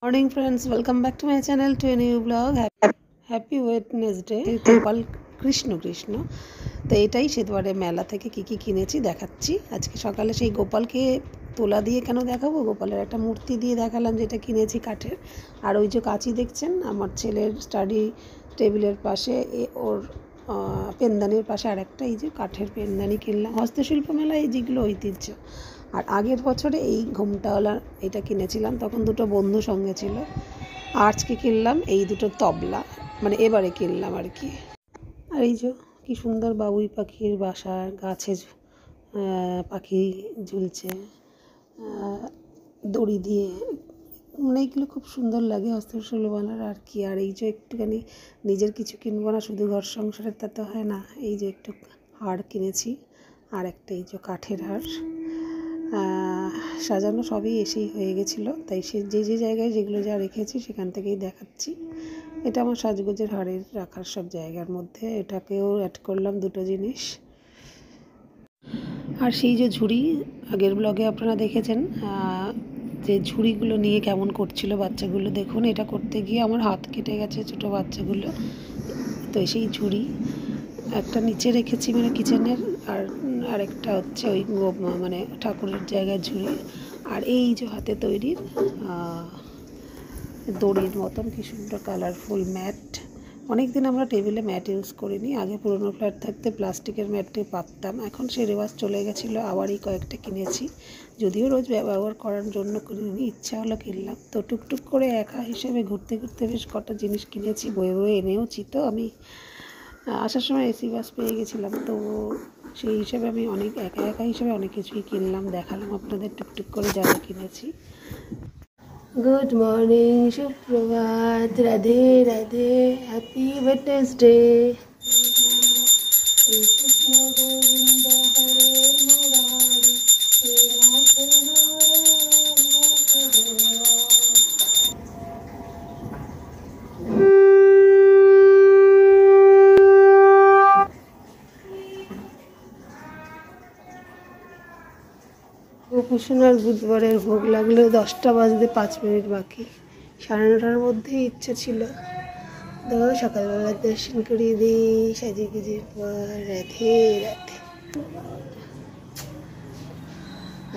Morning friends, welcome back to my channel to a new blog. Happy Wednesday. Gopal Krishna Krishna तो एटाई सेतुवारे मेला থেকে কি কি কিনেছি দেখাচ্ছি। আজকে সকালে সেই গোপালকে তোলা দিয়ে কেন দেখাবো, গোপালের একটা মূর্তি দিয়ে দেখালাম যেটা কিনেছি কাঠের। আর ওই যে কাঁচি দেখছেন আমার ছেলের স্টাডি টেবিলের পাশে, ওর পেনদানির পাশে আরেকটা এই যে কাঠের পেনদানি কিনলাম। হস্তশিল্প মেলায় এই যেগুলো ঐতিহ্য। আর আগের বছরে এই ঘোমটাওয়ালা এটা কিনেছিলাম, তখন দুটো বন্ধু সঙ্গে ছিল। আজকে কিনলাম এই দুটো তবলা, মানে এবারে কিনলাম আর কি। আর এই যে কি সুন্দর বাবুই পাখির বাসা, গাছে পাখি ঝুলছে দড়ি দিয়ে, মানে এইগুলো খুব সুন্দর লাগে হস্তশিল্পওয়ালার আর কি। আর এই যে একটুখানি নিজের কিছু কিনবো না, শুধু ঘর সংসারের তা তো হয় না। এই যে একটু হার কিনেছি, আর একটা এই যে কাঠের হার সাজানো সবই এসেই হয়ে গেছিলো, তাই সে যে জায়গায় যেগুলো যা রেখেছি সেখান থেকেই দেখাচ্ছি। এটা আমার সাজগোজের হারের রাখার সব জায়গার মধ্যে, এটাকেও অ্যাড করলাম দুটো জিনিস। আর সেই যে ঝুড়ি, আগের ব্লগে আপনারা দেখেছেন যে ঝুড়িগুলো নিয়ে কেমন করছিল বাচ্চাগুলো, দেখুন এটা করতে গিয়ে আমার হাত কেটে গেছে ছোটো বাচ্চাগুলো। তো সেই ঝুড়ি একটা নিচে রেখেছি মানে কিচেনের, আর আরেকটা হচ্ছে ওই মানে ঠাকুরের জায়গায় ঝুড়ি। আর এই যে হাতে তৈরির দড়ির মতন কি সুন্দর কালারফুল ম্যাট। অনেক দিন আমরা টেবিলে ম্যাট ইউজ করিনি, আগে পুরনো ফ্ল্যাট থাকতে প্লাস্টিকের ম্যাটে পাততাম, এখন সে রেওয়াজ চলে গেছিলো। আবার এই কয়েকটা কিনেছি, যদিও রোজ ব্যবহার করার জন্য কিনিনি, ইচ্ছা হলো কিনলাম। তো টুকটুক করে একা হিসেবে ঘুরতে ঘুরতে বেশ কটা জিনিস কিনেছি, বয়ে বয়ে এনেওছি। তো আমি আসার সময় এসি বাস পেয়ে গেছিলাম, তো সেই হিসেবে আমি একা হিসেবে অনেক কিছুই কিনলাম, দেখালাম আপনাদের টুকটুক করে যা যা কিনেছি। গুড মর্নিং, সুপ্রভাত, রাধে রাধে, হ্যাপি ওয়েডনেসডে। কৃষ্ণ গোবিন্দ হরে মুরারি, গোপীসোনার বুধবারের ভোগ লাগলেও 10টা বাজতে 5 মিনিট বাকি। 9:30টার মধ্যেই ইচ্ছে ছিল সকালবেলা দর্শন করিয়ে দিই সাজে গুজে পর। রাধে রাধে।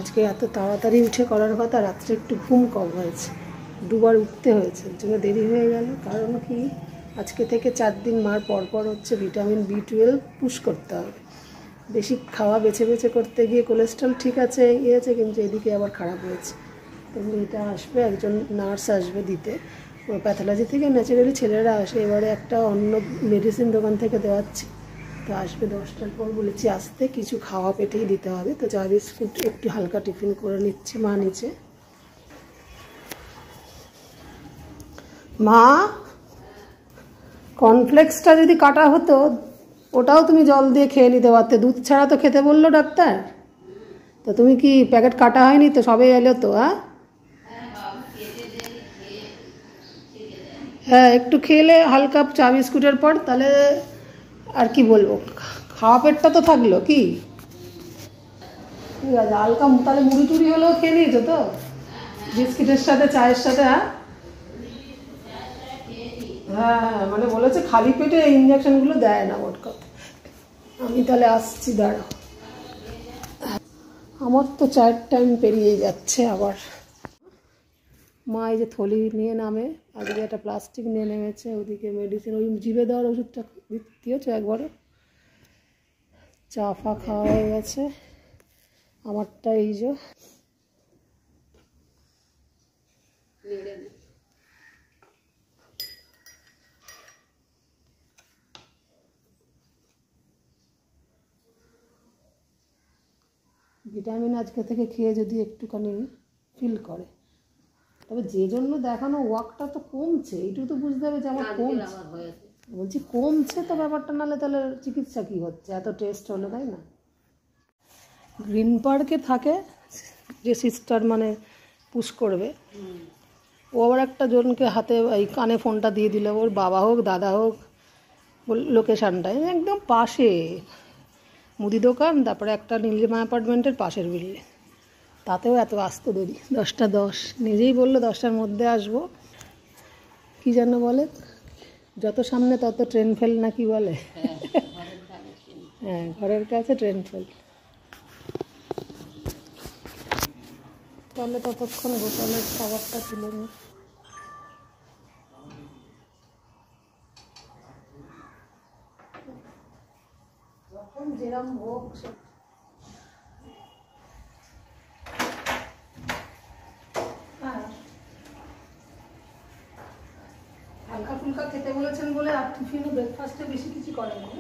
আজকে এত তাড়াতাড়ি উঠে করার কথা, রাত্রে একটু ঘুম কম হয়েছে, দুবার উঠতে হয়েছে, ওর জন্য দেরি হয়ে গেল। কারণ কি, আজকে থেকে 4 দিন মার পরপর হচ্ছে ভিটামিন B12 পুশ করতে হবে। বেশি খাওয়া বেছে বেছে করতে গিয়ে কোলেস্ট্রল ঠিক আছে গিয়েছে, কিন্তু এদিকে আবার খারাপ হয়েছে। তো এটা আসবে, একজন নার্স আসবে দিতে, প্যাথোলজি থেকে ন্যাচারালি ছেলেরা আসে, এবারে একটা অন্য মেডিসিন দোকান থেকে দেওয়াচ্ছি। তো আসবে 10টার পর, বলেছি আসতে, কিছু খাওয়া পেটেই দিতে হবে। তো চা বিস্কুট একটু হালকা টিফিন করে নিচ্ছে মা নিচে। মা, কর্নফ্লেক্সটা যদি কাটা হতো ওটাও তুমি জল দিয়ে খেয়ে নিতে পারতে, দুধ ছাড়া তো খেতে বললো ডাক্তার। তো তুমি কি প্যাকেট কাটা হয়নি তো, সবে এলো তো? হ্যাঁ, একটু খেলে হালকা চা বিস্কুটের পর, তাহলে আর কি বলবো, খাওয়া পেটটা তো থাকলো কি। ঠিক আছে, হালকা তাহলে মুড়ি টুড়ি হলেও খেয়ে নিয়েছো তো বিস্কিটের সাথে, চায়ের সাথে? হ্যাঁ, মানে বলেছে খালি পেটে এই ইঞ্জেকশনগুলো দেয় না, মোট কথা। আমি তাহলে আসছি, দাঁড়াও। আমার তো 4 টাইম পেরিয়ে যাচ্ছে আবার। মা এই যে থলি নিয়ে নামে, আজকে একটা প্লাস্টিক নিয়ে নেমেছে, ওদিকে মেডিসিন, ওই জিভে দেওয়ার ওষুধটা দিয়েছে একবারও। চা ফা খাওয়া হয়ে গেছে, আমারটা এই যে ভিটামিন আজকে থেকে খেয়ে যদি একটুখানি ফিল করে, তবে যে জন্য দেখানো ওয়াকটা তো কমছে, এইটুকু তো বুঝতে হবে যে আমার কমছে। বলছি কমছে তো ব্যাপারটা, নাহলে তাহলে চিকিৎসা কী হচ্ছে, এত টেস্ট হলো, তাই না? গ্রিন পার্কে থাকে যে সিস্টার, মানে পুশ করবে, ও আবার একটা জনকে হাতে এই কানে ফোনটা দিয়ে দিল, ওর বাবা হোক দাদা হোক, লোকেশানটা একদম পাশে মুদি দোকান, তারপরে একটা নীলিমা অ্যাপার্টমেন্টের পাশের বিল্ডিং। তাতেও এত আসতে দেরি, 10টা 10, নিজেই বললো 10টার মধ্যে আসবো। কি যেন বলে, যত সামনে তত ট্রেন ফেল না কি বলে? হ্যাঁ, ঘরের কাছে ট্রেন ফেল। তাহলে ততক্ষণ গোপালের খাবারটা তুলে নি। যখন যেরম হোক হালকা ফুলকা খেতে বলেছেন বলে আর টিফিন ও ব্রেকফাস্টে বেশি কিছু করেন না।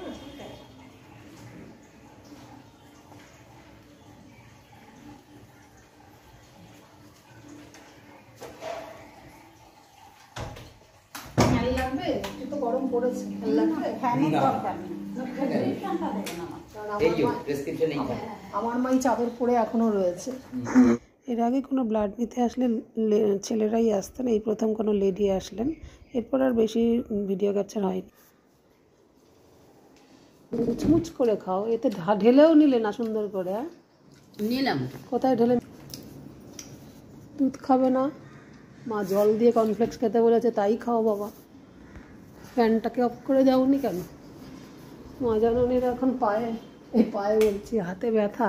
ফ্যান লাগবে? একটু তো গরম পড়েছে, ফ্যান লাগবে? ফ্যানের দরকার নেই, আমার মাই চাদর পরে এখনো রয়েছে। এর আগে কোনো ব্লাড নিতে আসলে ছেলেরাই আসতেন, এই প্রথম কোনো লেডি আসলেন। এরপর আর বেশি ভিডিও ক্যাপচার হয়নি। মুচমুচ করে খাও, এতে ঢেলেও নিলে না সুন্দর করে? নিলাম। কোথায় ঢেলে? দুধ খাবে না? মা জল দিয়ে কর্নফ্লেক্স খেতে বলেছে, তাই খাও বাবা। ফ্যানটাকে অফ করে যাওনি কেন? মা জাননীর এখন পায়ে বলছি, হাতে ব্যথা।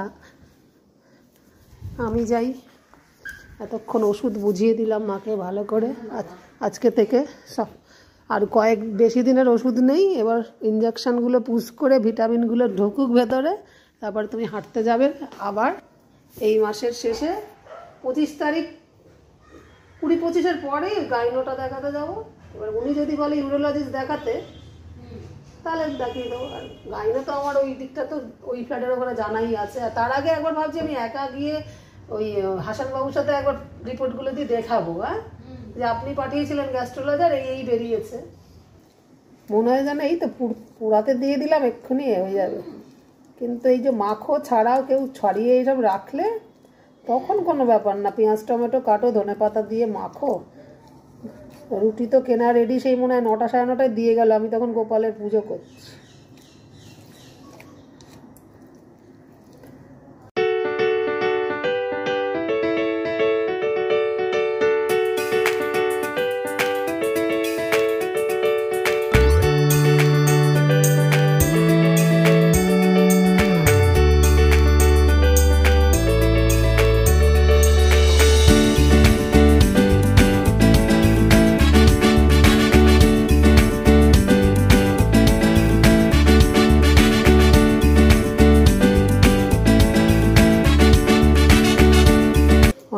আমি যাই, এতক্ষণ ওষুধ বুঝিয়ে দিলাম মাকে ভালো করে। আজকে থেকে সব আর বেশি দিনের ওষুধ নেই, এবার ইঞ্জেকশানগুলো পুশ করে ভিটামিনগুলো ঢুকুক ভেতরে, তারপর তুমি হাঁটতে যাবে। আবার এই মাসের শেষে 25 তারিখ, 20-25-এর পরে গাইনোটা দেখাতে যাবো। এবার উনি যদি বলে ইউরোলজিস্ট দেখাতে, তাহলে দেখিয়ে দেবো। আর গাইনো তো আমার ওই দিকটা তো ওই ফ্ল্যাটের ওখানে জানাই আছে। আর তার আগে একবার ভাবছি আমি একা গিয়ে ওই হাসানবাবুর সাথে একবার রিপোর্টগুলো দিয়ে দেখাবো। হ্যাঁ, যে আপনি পাঠিয়েছিলেন গ্যাস্ট্রোলজার, এই বেরিয়েছে। মনে হয় যেন এই তো পুরাতে দিয়ে দিলাম, এক্ষুনি হয়ে যাবে। কিন্তু এই যে মাখো ছাড়াও কেউ ছড়িয়ে এইসব রাখলে তখন কোনো ব্যাপার না। পেঁয়াজ টমেটো কাটো, ধনেপাতা দিয়ে মাখো। রুটি তো কেনা রেডি, সেই মনে হয় 9টা 9:30টায় দিয়ে গেল। আমি তখন গোপালের পুজো করছি।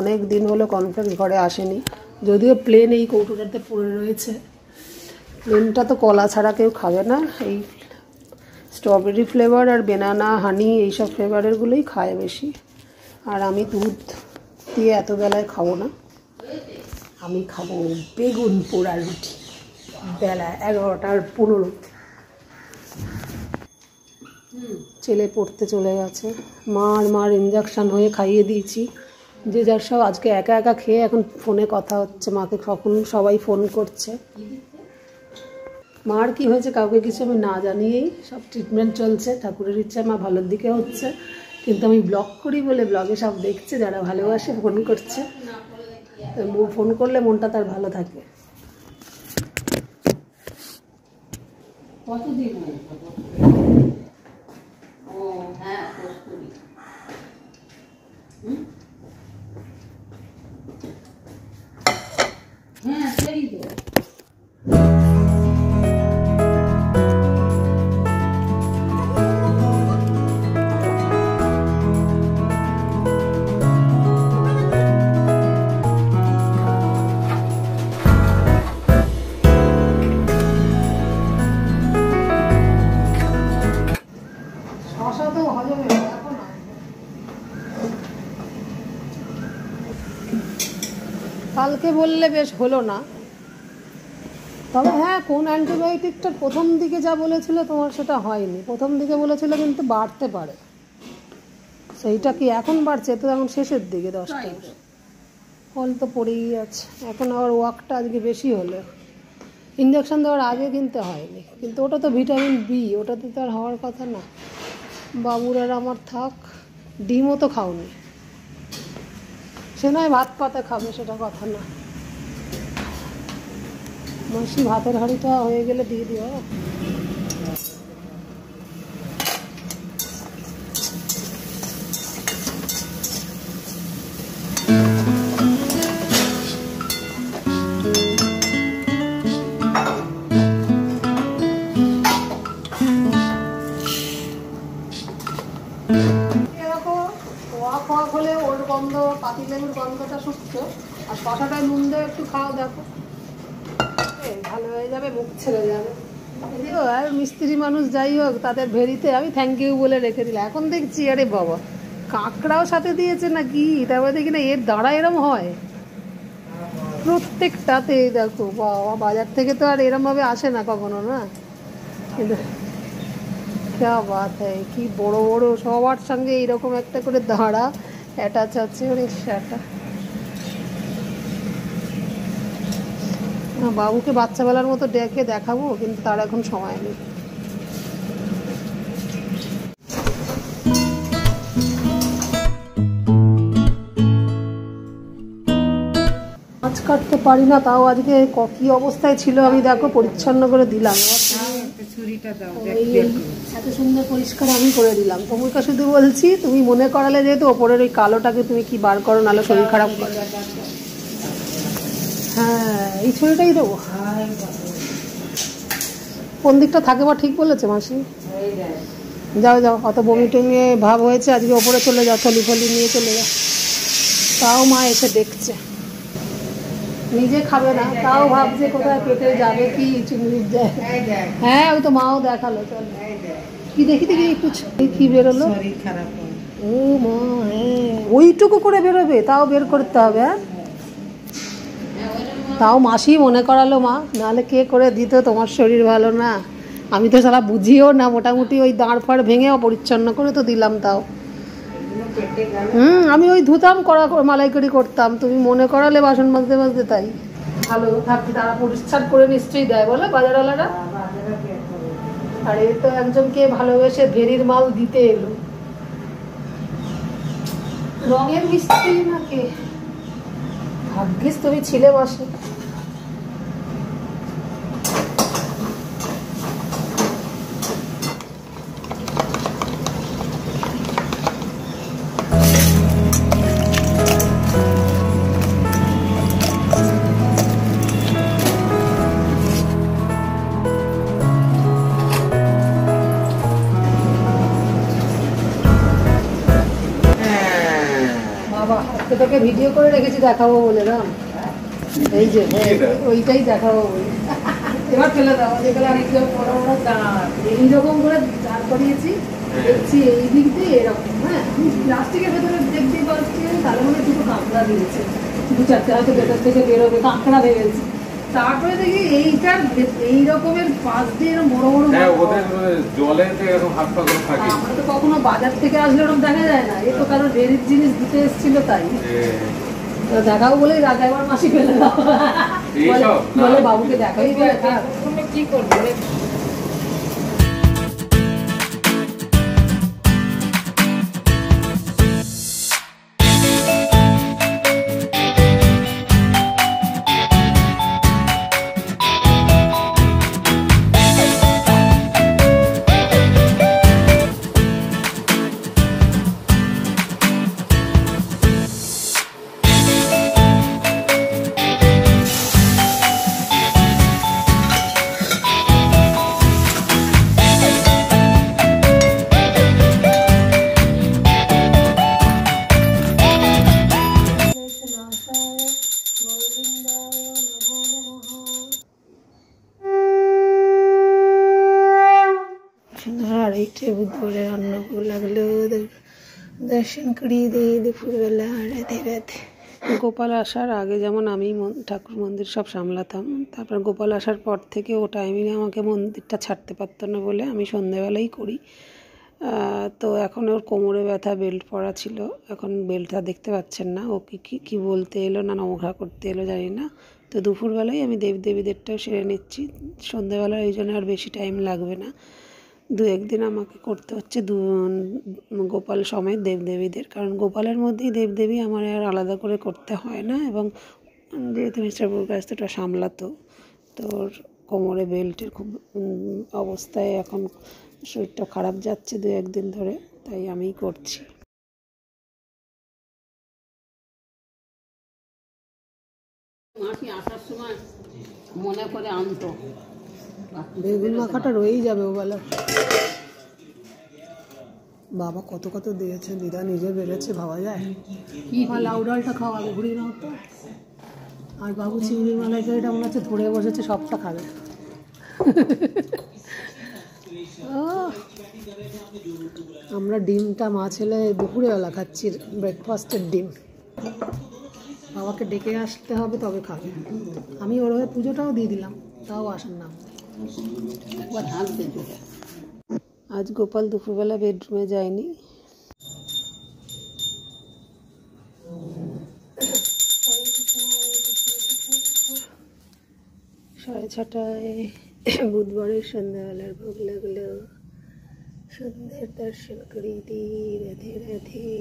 অনেক দিন হলো কর্নফ্লেক্স ঘরে আসেনি, যদিও প্লেন এই কৌটোটাতে পড়ে রয়েছে। প্লেনটা তো কলা ছাড়া কেউ খাবে না, এই স্ট্রবেরি ফ্লেভার আর বেনানা হানি এইসব ফ্লেভারেরগুলোই খায় বেশি। আর আমি দুধ দিয়ে এত বেলায় খাবো না, আমি খাবো বেগুন পোড়া রুটি বেলা 11টার 15। ছেলে পড়তে চলে গেছে, মার ইঞ্জেকশন হয়ে খাইয়ে দিয়েছি। যে যার সব আজকে একা একা খেয়ে এখন ফোনে কথা হচ্ছে, মাকে সবাই ফোন করছে। মার কি হয়েছে কাউকে কিছু আমি না জানিয়েই সব ট্রিটমেন্ট চলছে, ঠাকুরের ইচ্ছা মা ভালোর দিকে হচ্ছে। কিন্তু আমি ব্লগ করি বলে ব্লগে সব দেখছে, যারা ভালোবাসে ফোন করছে। ফোন করলে মনটা তার ভালো থাকে। কতদিন সেই তো কালকে বললে বেশ হলো না। তবে হ্যাঁ, কোন অ্যান্টিবায়োটিকটা প্রথম দিকে যা বলেছিল তোমার সেটা হয়নি। প্রথম দিকে বলেছিল কিন্তু বাড়তে পারে, সেইটা কি এখন বাড়ছে? তো এখন শেষের দিকে 10টা ফল তো পড়েই আছে। এখন আবার ওয়াকটা আজকে বেশি হলো। ইঞ্জেকশন দেওয়ার আগে কিনতে হয়নি, কিন্তু ওটা তো ভিটামিন বি, ওটাতে তো আর হওয়ার কথা না। বাবুর আর আমার থাক। ডিমও তো খাওনি, সে নয় ভাত পাতে খাবে, সেটা কথা না। মাসি ভাতের হাঁড়িটা হয়ে গেলে দিয়ে দিও। হলে ওর গন্ধ, পাতিলেবুর গন্ধটা শুকতো, আর শশাটায় নুন দিয়ে একটু খাও, দেখো ভালো হয়ে যাবে, মুখ ছেড়ে যাবে। আর মিস্ত্রি মানুষ যাই হোক, তাদের ভেরিতে আমি থ্যাংক ইউ বলে রেখে দিলাম। এখন দেখছি আরে বাবা কাঁকড়াও সাথে দিয়েছে নাকি, তারপরে দেখি না এর দাঁড়া এরম হয় প্রত্যেকটাতে। দেখো বাবা, বাজার থেকে তো আর এরম ভাবে আসে না কখনো, না? কিন্তু क्या बात है, কি বড় বড় সবার সঙ্গে এইরকম একটা করে দাঁড়া অ্যাটাচ আছে। অনেক সেটা বাবুকে বাচ্চাবেলার মতো ডেকে দেখাবো, কিন্তু তার এখন সময় নেই। মাছ কাটতে পারি না, তাও আজকে কি অবস্থায় ছিল আমি দেখো পরিচ্ছন্ন করে দিলাম। এত সুন্দর পরিষ্কার আমি করে দিলাম। তোমাকে শুধু বলছি, তুমি মনে করালে যেহেতু ওপরের ওই কালোটাকে তুমি কি বার করো, নাহলে শরীর খারাপ করে। হ্যাঁ, এই ছুরিটাই দেবো। কোন দিকটা থাকে বা ঠিক বলেছে মাসি। যাও যাও, অত বমি টমি ভাব হয়েছে আজকে, ওপরে চলে যাও, থলি ফলি নিয়ে চলে যাও। তাও মা এসে দেখছে, নিজে খাবে না, তাও ভাবছে কোথায় পেটে যাবে কি চিংড়ির যায়। হ্যাঁ, ওই তো মাও দেখালো। চল কি দেখি দেখি একটু কি বেরোলো। ও মা, হ্যাঁ ওইটুকু করে বেরোবে, তাও বের করতে হবে। হ্যাঁ, তাও মাসি মনে করালো মা, নাহলে কে করে দিত, তোমার শরীর ভালো না। আমি তো সারা বুঝিও না, মোটামুটি ওই দাঁড় ফাড় ভেঙে পরিচ্ছন্ন করে তো দিলাম। তাও আমি ওই ধুতাম, কড়া মালাইকারি করতাম, তুমি মনে করালে বাসন মাজতে মাজতে। তাই ভালো থাকতে তারা পরিষ্কার করে নিশ্চয়ই দেয়, বলে বাজারওয়ালারা। আর এই তো একজনকে ভালোবেসে ভেরির মাল দিতে এলো। রঙের মিস্ত্রি নাকি, ভাগ্যিস তুমি ছিলে মাসে। তোকে ভিডিও করে রেখেছি, দেখাবো বলে। রাম এই যে ওইটাই দেখাবো বলে। এবার ফেলে দাও, যেগুলো অনেকজন বড় বড় দাঁড় এইরকম করে দাঁড় করিয়েছি, দেখছি এই দিক দিয়ে এরকম। হ্যাঁ, প্লাস্টিকের ভেতরে দেখতে পাচ্ছি, তার মধ্যে দুটো কাঁকড়া দিয়েছে, দু চারটে হয়তো ভেতর থেকে বেরোবে, কাঁকড়া ভেবেছি। তারপরে দেখি এইটার এই রকমের পাশ দিয়ে এরকম বড় বড়। আমরা তো কখনো বাজার থেকে আসলে ওরকম দেখা যায় না, এ তো কারোর ভেরির জিনিস দিতে এসেছিল, তাই দেখাও বলেই রাখা। এবার মাসি ফেলে দাও বলে বাবুকে দেখাই বলে কি করবে। বুধবারে রান্না লাগলো, দর্শন করিয়ে দিয়ে দুপুরবেলা রাধে রাধে। গোপাল আসার আগে যেমন আমি ঠাকুর মন্দির সব সামলাতাম, তারপর গোপাল আসার পর থেকে ও টাইমিংয়ে আমাকে মন্দিরটা ছাড়তে পারতো না বলে আমি সন্ধ্যেবেলাই করি। তো এখন ওর কোমরে ব্যথা, বেল্ট পরা ছিল, এখন বেল্টটা দেখতে পাচ্ছেন না। ও কি বলতে এলো না নমঘা করতে এলো জানি না। তো দুপুরবেলায় আমি দেবদেবীদেরটাও সেরে নিচ্ছি, সন্ধ্যেবেলায় ওই জন্য আর বেশি টাইম লাগবে না। দু একদিন আমাকে করতে হচ্ছে গোপাল সমেত দেবদেবীদের, কারণ গোপালের মধ্যেই দেবদেবী আমার আর আলাদা করে করতে হয় না। এবং যেহেতু মিস্টার বুর্গাস্তটা সামলাতো, তোর কোমরে বেল্টের খুব অবস্থায় এখন শরীরটা খারাপ যাচ্ছে 2-1 দিন ধরে, তাই আমিই করছি। মাসি আসার সময় মনে করে আনতো। বেগুন মাখাটা রয়েই যাবে ওবেলা। বাবা কত কত দিয়েছে, দিদা নিজে বেড়েছে, ভাবা যায়। লাউ ডালটা খাওয়াবে, ঘুরি নাও তো। আর বাবু চিংড়ির মালাইকারিটা মনে হচ্ছে ধরে বসেছে, সবটা খাবে। আমরা ডিমটা মা ছেলে দুপুরেবেলা খাচ্ছি, ব্রেকফাস্টের ডিম। বাবাকে ডেকে আসতে হবে তবে খাবে। আমি ওর হয়ে পুজোটাও দিয়ে দিলাম, তাও আসার নাম। আজ গোপাল দুপুরবেলা বেডরুমে যায়নি। 6:30টায় বুধবারের সন্ধ্যাবেলার ভোগ লাগলো। সন্ধ্যের দর্শন করি দি, রাধে রাধে।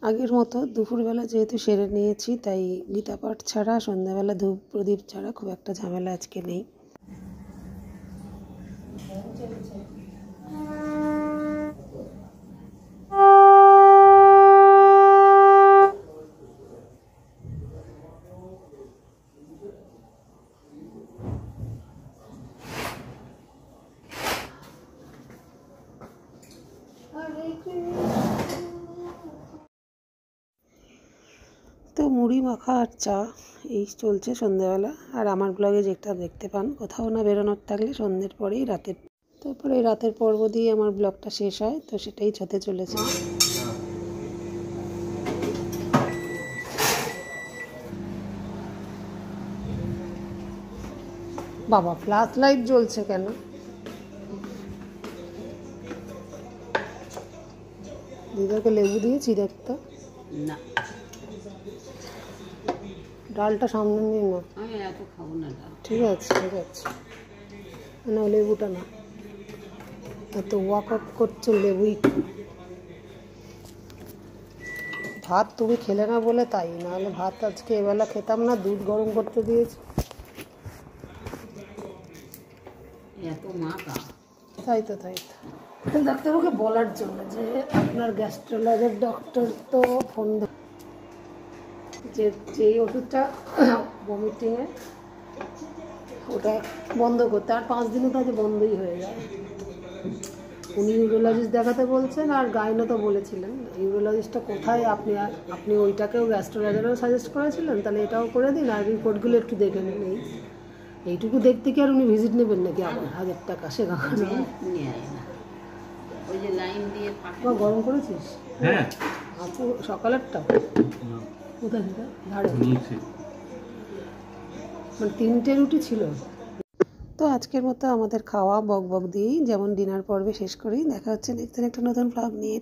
আগের মতো দুপুরবেলা যেহেতু সেরে নিয়েছি, তাই গীতা পাঠ ছাড়া, সন্ধ্যাবেলা ধূপ প্রদীপ ছাড়া খুব একটা ঝামেলা আজকে নেই। তো মুড়ি মাখা আর চা এই চলছে সন্ধ্যাবেলা। আর আমার ব্লগে যেটা দেখতে পান, কোথাও না বেরোনোর থাকলে সন্ধ্যের পরেই তারপরে রাতের পর্ব দিয়ে আমার ব্লগটা শেষ হয়, তো সেটাই হতে চলেছে। বাবা ফ্ল্যাশ লাইট জ্বলছে কেন? দিদাকে লেবু দিয়েছি দেখতো না, ডালটা সামনে নিয়ে না। আমি এত খাবো না ডাল। ঠিক আছে ঠিক আছে, না লেবুটা না, এত ওয়াক আপ করছো লেবুই। ভাত তুমি খেলে না বলে তাই, নাহলে ভাত আজকে এবেলা খেতাম না, দুধ গরম করতে দিয়েছি। এত মাথা। তাই তো ডাক্তারবাবুকে বলার জন্য যে আপনার গ্যাস্ট্রোলজির ডক্টর তো ফোন যে যেই ওষুধটা ভমিটিংয়ে, ওটা বন্ধ করতে, আর 5 দিনে কাজে বন্ধই হয়ে যায়। উনি ইউরোলজিস্ট দেখাতে বলছেন, আর গাইনো তো বলেছিলেন। ইউরোলজিস্টটা কোথায়, আপনি ওইটাকেও গ্যাস্ট্রোলজিরও সাজেস্ট করেছিলেন, তাহলে এটাও করে দিন, আর রিপোর্টগুলো একটু দেখে নিন। এইটুকু দেখতে কি আর উনি ভিজিট নেবেন নাকি আবার 1000 টাকা? সে ওই যে লাইন দিয়ে গরম করেছিস? হ্যাঁ, আপু সকালেরটা কোথায় ধারে, মানে 3টে রুটি ছিল। তো আজকের মতো আমাদের খাওয়া বক বক দিয়েই যেমন ডিনার পর্বে শেষ করি। দেখা হচ্ছে নেক্সট দিন একটা নতুন ব্লগ নিয়ে।